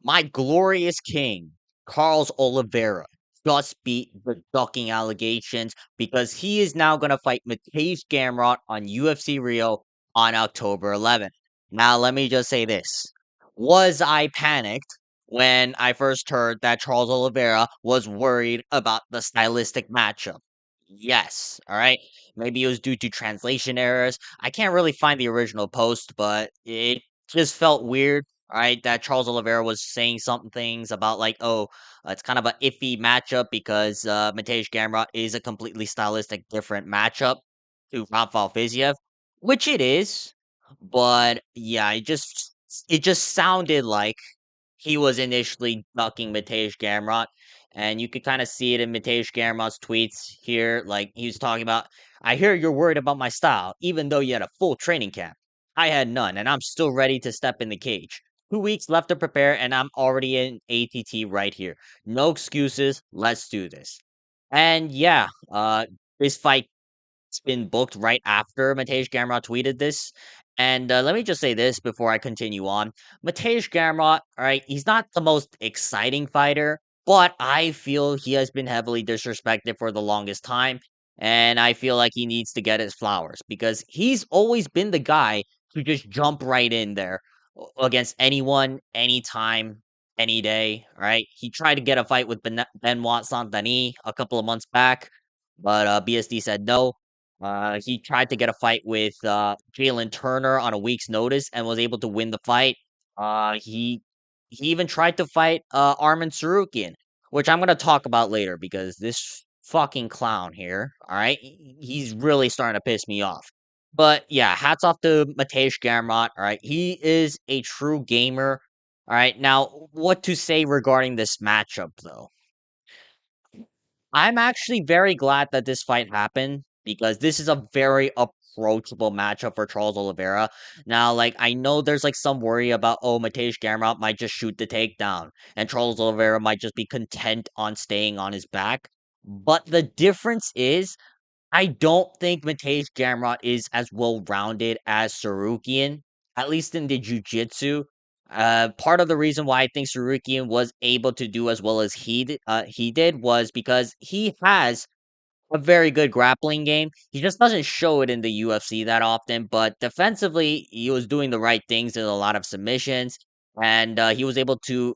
My glorious king, Carlos Oliveira, just beat the ducking allegations because he is now going to fight Matej Gamrot on UFC Rio on October 11th. Now, let me just say this. Was I panicked when I first heard that Charles Oliveira was worried about the stylistic matchup? Yes. All right. Maybe it was due to translation errors. I can't really find the original post, but it just felt weird, right? That Charles Oliveira was saying some things about like, oh, it's kind of a iffy matchup because Matej Gamrot is a completely stylistic different matchup to Rafael Fiziev, which it is. But yeah, it just sounded like he was initially ducking Matej Gamrot, and you could kind of see it in Matej Gamrot's tweets here. Like he was talking about, I hear you're worried about my style, even though you had a full training camp. I had none, and I'm still ready to step in the cage. 2 weeks left to prepare, and I'm already in ATT right here. No excuses. Let's do this. And yeah, this fight it's been booked right after Matej Gamrot tweeted this. And let me just say this before I continue on. Matej Gamrot, all right, he's not the most exciting fighter, but I feel he has been heavily disrespected for the longest time. And I feel like he needs to get his flowers because he's always been the guy to just jump right in there against anyone, anytime, any day. All right. He tried to get a fight with Benoit Saint Denis a couple of months back, but BSD said no. He tried to get a fight with Jalen Turner on a week's notice and was able to win the fight. He even tried to fight Armin Sarukian, which I'm gonna talk about later because this fucking clown here, all right, he's really starting to piss me off. But yeah, hats off to Matej Gamrot. All right, he is a true gamer. All right, now what to say regarding this matchup though? I'm actually very glad that this fight happened because this is a very approachable matchup for Charles Oliveira. Now, like I know there's like some worry about Matej Gamrot might just shoot the takedown and Charles Oliveira might just be content on staying on his back. But the difference is I don't think Matej Gamrot is as well rounded as Sarukian, at least in the jiu-jitsu. Part of the reason why I think Sarukian was able to do as well as he did was because he has a very good grappling game. He just doesn't show it in the UFC that often, but defensively, he was doing the right things in a lot of submissions, and he was able to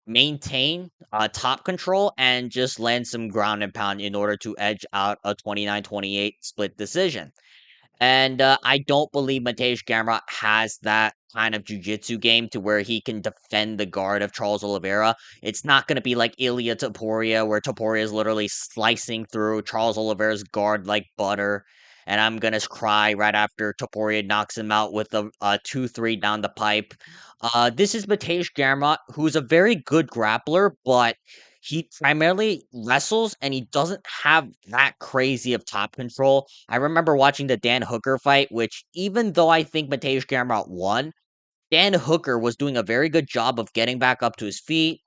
maintain top control and just land some ground and pound in order to edge out a 29-28 split decision. And I don't believe Matej Gamrot has that kind of jujitsu game to where he can defend the guard of Charles Oliveira. It's not going to be like Ilia Topuria, where Topuria is literally slicing through Charles Oliveira's guard like butter. And I'm going to cry right after Topuria knocks him out with a 2-3 down the pipe. This is Matej Gamrot, who's a very good grappler, but he primarily wrestles and he doesn't have that crazy of top control. I remember watching the Dan Hooker fight, which even though I think Matej Gamrot won, Dan Hooker was doing a very good job of getting back up to his feet,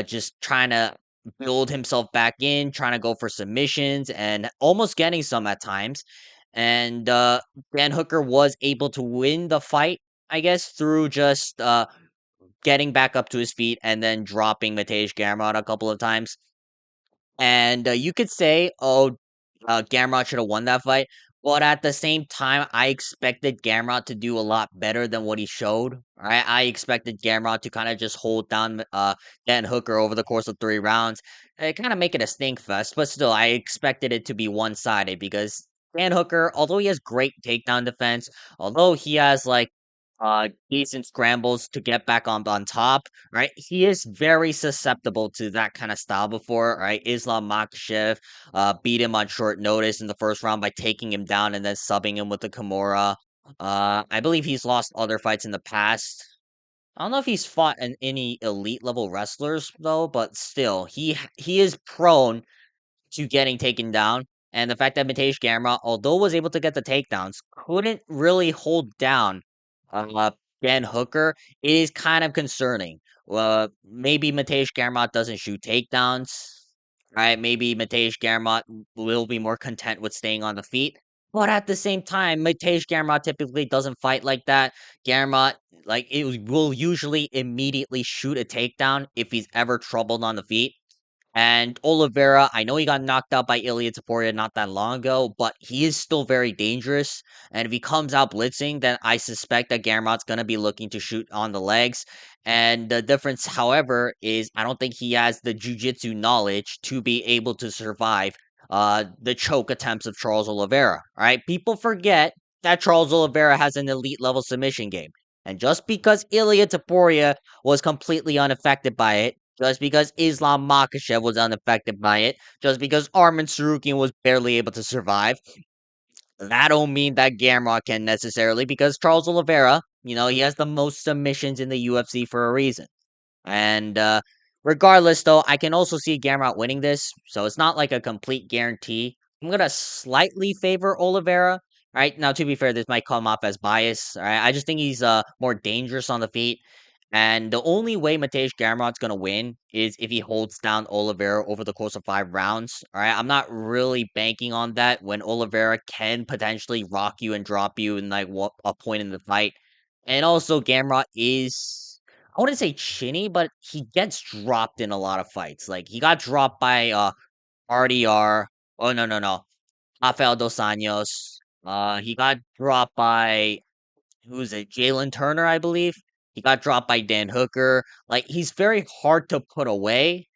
just trying to build himself back in, trying to go for submissions and almost getting some at times. And Dan Hooker was able to win the fight, I guess, through just getting back up to his feet and then dropping Matej Gamrot a couple of times. And you could say, oh, Gamrot should have won that fight. But at the same time, I expected Gamrot to do a lot better than what he showed. Right? I expected Gamrot to kind of just hold down Dan Hooker over the course of 3 rounds, and kind of make it a stink fest. But still, I expected it to be one sided because Dan Hooker, although he has great takedown defense, although he has like decent scrambles to get back on top, right? He is very susceptible to that kind of style before, right? Islam Makhachev beat him on short notice in the first round by taking him down and then subbing him with the Kimura. I believe he's lost other fights in the past. I don't know if he's fought any elite level wrestlers though, but still, he is prone to getting taken down. And the fact that Matej Gamrot, although was able to get the takedowns, couldn't really hold down uh, Dan Hooker is kind of concerning. Maybe Matej Gamrot doesn't shoot takedowns, right? Maybe Matej Gamrot will be more content with staying on the feet. But at the same time, Matej Gamrot typically doesn't fight like that. Gamrot, like, will usually immediately shoot a takedown if he's ever troubled on the feet. And Oliveira, I know he got knocked out by Ilya Taporia not that long ago, but he is still very dangerous. And if he comes out blitzing, then I suspect that Gamrot's going to be looking to shoot on the legs. And the difference, however, is I don't think he has the jujitsu knowledge to be able to survive the choke attempts of Charles Oliveira. All right, people forget that Charles Oliveira has an elite level submission game. And just because Ilya Taporia was completely unaffected by it, just because Islam Makhachev was unaffected by it, just because Arman Sarukian was barely able to survive, that don't mean that Gamrot can necessarily, because Charles Oliveira, he has the most submissions in the UFC for a reason. And regardless, though, I can also see Gamrot winning this, so it's not like a complete guarantee. I'm gonna slightly favor Oliveira. Right now, to be fair, this might come off as bias. All right, I just think he's more dangerous on the feet, and the only way Mateusz Gamrot's gonna win is if he holds down Oliveira over the course of 5 rounds. All right, I'm not really banking on that when Oliveira can potentially rock you and drop you in like a point in the fight, and also Gamrot is I wouldn't say chinny, but he gets dropped in a lot of fights. Like he got dropped by RDR. Oh no. Rafael Dos Anjos. He got dropped by who's it? Jalen Turner, I believe. He got dropped by Dan Hooker. Like he's very hard to put away,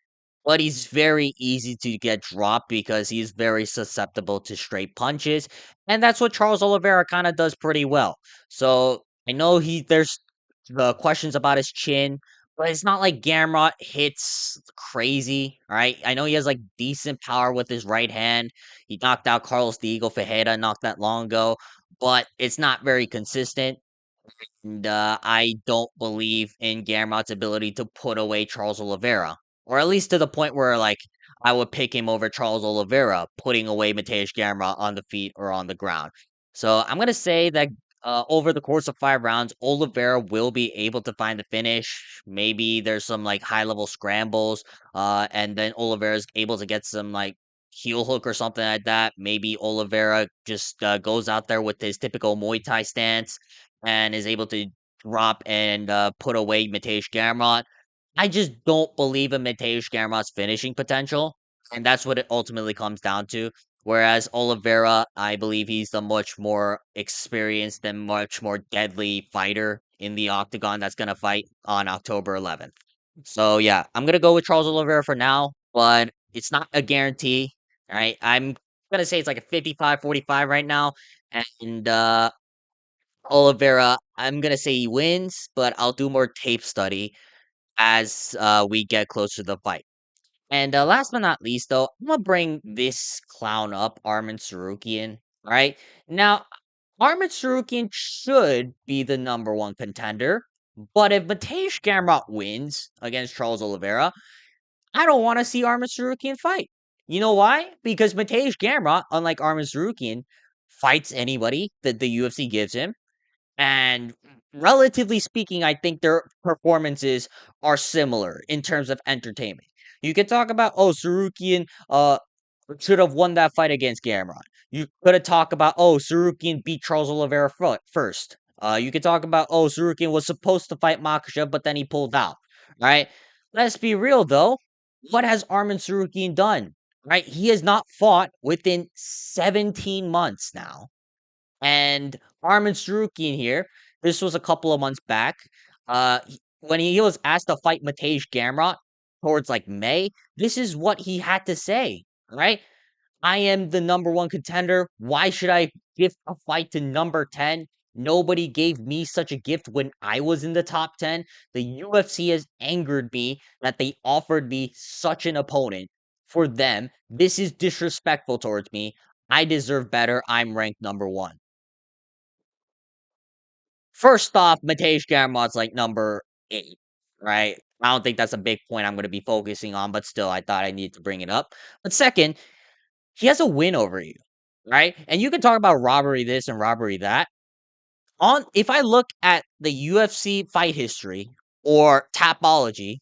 but he's very easy to get dropped because he's very susceptible to straight punches, and that's what Charles Oliveira kinda does pretty well. So, I know there's the questions about his chin, but it's not like Gamrot hits crazy, right? I know he has, like, decent power with his right hand. He knocked out Carlos the Eagle Ferreira not that long ago, but it's not very consistent. And I don't believe in Gamrot's ability to put away Charles Oliveira, or at least to the point where like I would pick him over Charles Oliveira, putting away Mateusz Gamrot on the feet or on the ground. So I'm gonna say that over the course of 5 rounds, Oliveira will be able to find the finish. Maybe there's some like high level scrambles, and then Oliveira's able to get some like heel hook or something like that. Maybe Oliveira just goes out there with his typical Muay Thai stance and is able to drop and put away Mateusz Gamrot. I just don't believe in Mateusz Gamrot's finishing potential, and that's what it ultimately comes down to. Whereas Oliveira, I believe he's the much more experienced and much more deadly fighter in the octagon that's gonna fight on October 11th. So yeah, I'm gonna go with Charles Oliveira for now, but it's not a guarantee. All right, I'm gonna say it's like a 55-45 right now, and Oliveira, I'm gonna say he wins, but I'll do more tape study as we get closer to the fight. And last but not least, though, I'm gonna bring this clown up, Arman Sarukian. Right now, Arman Sarukian should be the number one contender, but if Mateusz Gamrot wins against Charles Oliveira, I don't want to see Arman Sarukian fight. You know why? Because Mateusz Gamrot, unlike Arman Sarukian, fights anybody that the UFC gives him, and relatively speaking, I think their performances are similar in terms of entertainment. You could talk about, oh, Sarukian should have won that fight against Gamrot. You could have talked about, oh, Sarukian beat Charles Oliveira first. You could talk about, oh, Sarukian was supposed to fight Makhachev, but then he pulled out. Right? Let's be real though. What has Arman Sarukian done? Right? He has not fought within 17 months now. And Armin Sarukian here, this was a couple of months back. When he was asked to fight Matej Gamrot towards like May, this is what he had to say, right? I am the number one contender. Why should I give a fight to number 10? Nobody gave me such a gift when I was in the top 10. The UFC has angered me that they offered me such an opponent for them. This is disrespectful towards me. I deserve better. I'm ranked number one. First off, Matej Gamrot's like number 8, right? I don't think that's a big point I'm gonna be focusing on, but still, I thought I needed to bring it up. But second, he has a win over you, right? And you can talk about robbery this and robbery that. If I look at the UFC fight history or Tapology,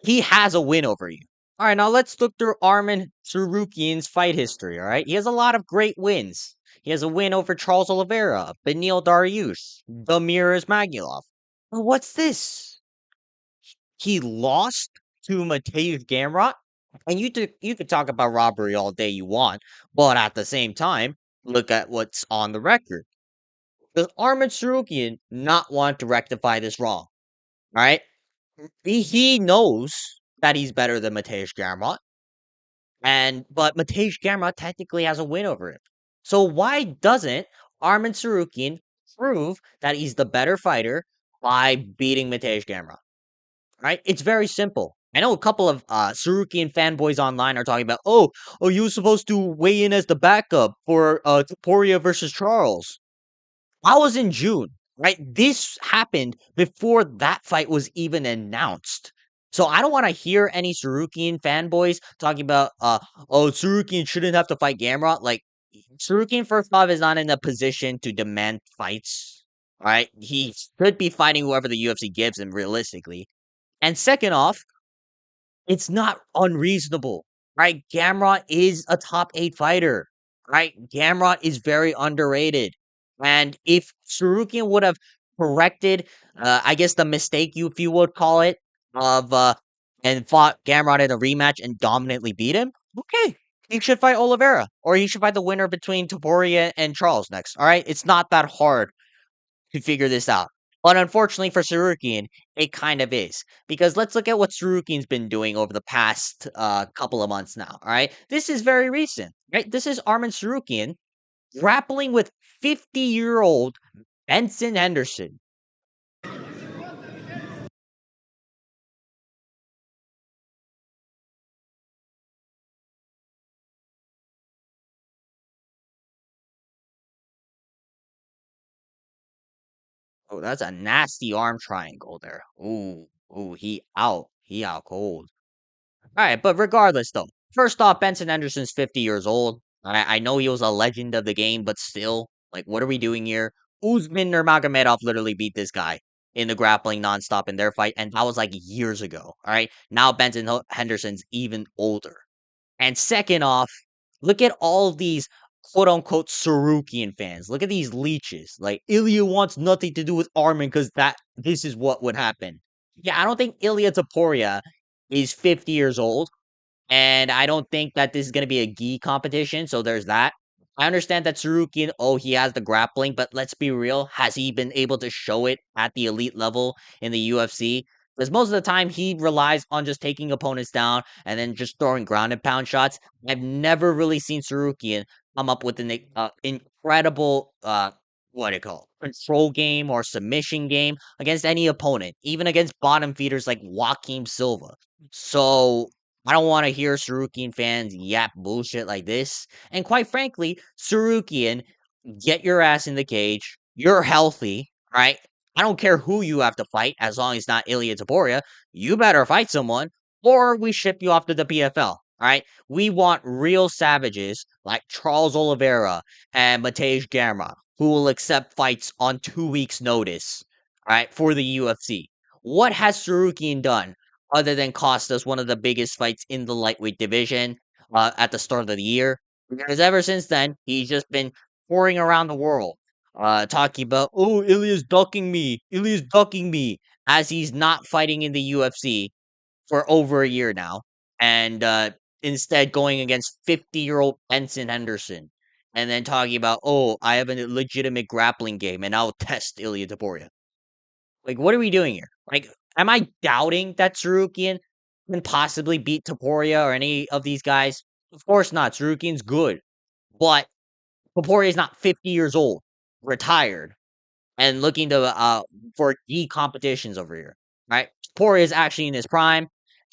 he has a win over you. All right, now let's look through Arman Sarukian's fight history. All right, he has a lot of great wins. He has a win over Charles Oliveira, Benil Dariush, Damir Ismagulov. But what's this? He lost to Mateusz Gamrot? And you could talk about robbery all day you want, but at the same time, look at what's on the record. Does Armin Sarukian not want to rectify this wrong? Right? He knows that he's better than Mateusz Gamrot, and but Mateusz Gamrot technically has a win over him. So why doesn't Armin Sarukian prove that he's the better fighter by beating Mateusz Gamrot? Right? It's very simple. I know a couple of Sarukian fanboys online are talking about, oh, you were supposed to weigh in as the backup for Topuria versus Charles. I was in June, right? This happened before that fight was even announced. So I don't want to hear any Sarukian fanboys talking about, oh, Sarukian shouldn't have to fight Gamrot. Like, Sarukian, first off, is not in a position to demand fights, right? He should be fighting whoever the UFC gives him, realistically. And second off, it's not unreasonable, right? Gamrot is a top 8 fighter, right? Gamrot is very underrated. And if Sarukian would have corrected, I guess the mistake, you if you would call it, of and fought Gamrot in a rematch and dominantly beat him, okay, he should fight Oliveira, or he should fight the winner between Topuria and Charles next. All right, it's not that hard to figure this out. But unfortunately for Sarukian, it kind of is. Because let's look at what Sarukian's been doing over the past couple of months now. All right. This is very recent. Right. This is Armin Sarukian grappling with 50-year-old Benson Henderson. Oh, that's a nasty arm triangle there. Ooh, he out. He out cold. All right, but regardless, though, first off, Benson Henderson's 50 years old. I know he was a legend of the game, but still, like, what are we doing here? Usman Nurmagomedov literally beat this guy in the grappling nonstop in their fight, and that was like years ago. All right, now Henderson's even older. And second off, look at all of these quote unquote Sarukian fans. Look at these leeches. Like Ilya wants nothing to do with Armin because this is what would happen. Yeah, I don't think Ilya Taporia is 50 years old. And I don't think that this is going to be a gi competition, so there's that. I understand that Sarukian, oh, he has the grappling, but let's be real. Has he been able to show it at the elite level in the UFC? Because most of the time he relies on just taking opponents down and then just throwing ground and pound shots. I've never really seen Sarukian come up with an incredible, what do you call it, control game or submission game against any opponent, even against bottom feeders like Joaquim Silva. So I don't want to hear Sarukian fans yap bullshit like this. And quite frankly, Sarukian, get your ass in the cage. You're healthy, right? I don't care who you have to fight as long as it's not Ilya Taporia. You better fight someone or we ship you off to the PFL. All right. We want real savages like Charles Oliveira and Mateusz Gamrot who will accept fights on 2 weeks' notice, all right, for the UFC. What has Sarukian done other than cost us one of the biggest fights in the lightweight division at the start of the year? Because ever since then, he's just been touring around the world, talking about, oh, Ilya's ducking me, as he's not fighting in the UFC for over a year now, and instead going against 50-year-old Benson Henderson, and then talking about, oh, I have a legitimate grappling game, and I'll test Ilya Taporia. Like, what are we doing here? Like, am I doubting that Sarukian can possibly beat Taporia or any of these guys? Of course not. Sarukian's good, but Taporia is not 50 years old, retired, and looking to for D competitions over here. Right? Taporia is actually in his prime.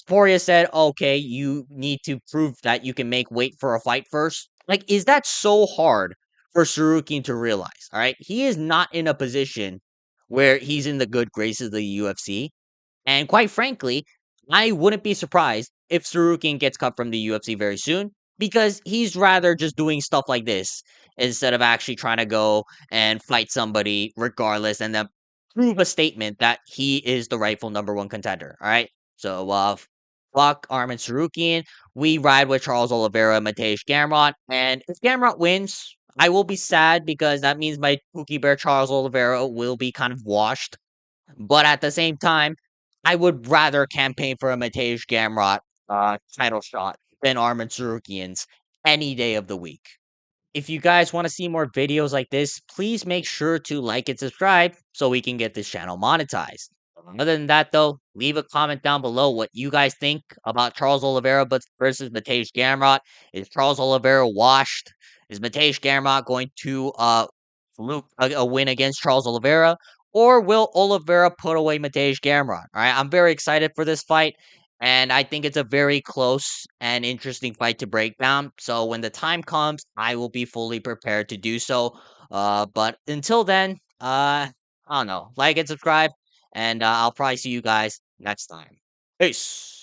Taporia said, "Okay, you need to prove that you can make weight for a fight first." Like, is that so hard for Sarukian to realize? All right, he is not in a position where he's in the good graces of the UFC. And quite frankly, I wouldn't be surprised if Sarukian gets cut from the UFC very soon because he's rather just doing stuff like this instead of actually trying to go and fight somebody regardless and then prove a statement that he is the rightful number one contender. All right. So, fuck Armin Sarukian. We ride with Charles Oliveira and Mateusz Gamrot. And if Gamrot wins, I will be sad because that means my Pookie Bear Charles Oliveira will be kind of washed. But at the same time, I would rather campaign for a Mateusz Gamrot title shot than Armin Sarukian's any day of the week. If you guys want to see more videos like this, please make sure to like and subscribe so we can get this channel monetized. Other than that, though, leave a comment down below what you guys think about Charles Oliveira versus Mateusz Gamrot. Is Charles Oliveira washed? Is Mateusz Gamrot going to fluke a win against Charles Oliveira? Or will Oliveira put away Mateusz Gamrot? All right, I'm very excited for this fight. And I think it's a very close and interesting fight to break down. So when the time comes, I will be fully prepared to do so. But until then, I don't know. Like and subscribe, and I'll probably see you guys next time. Peace.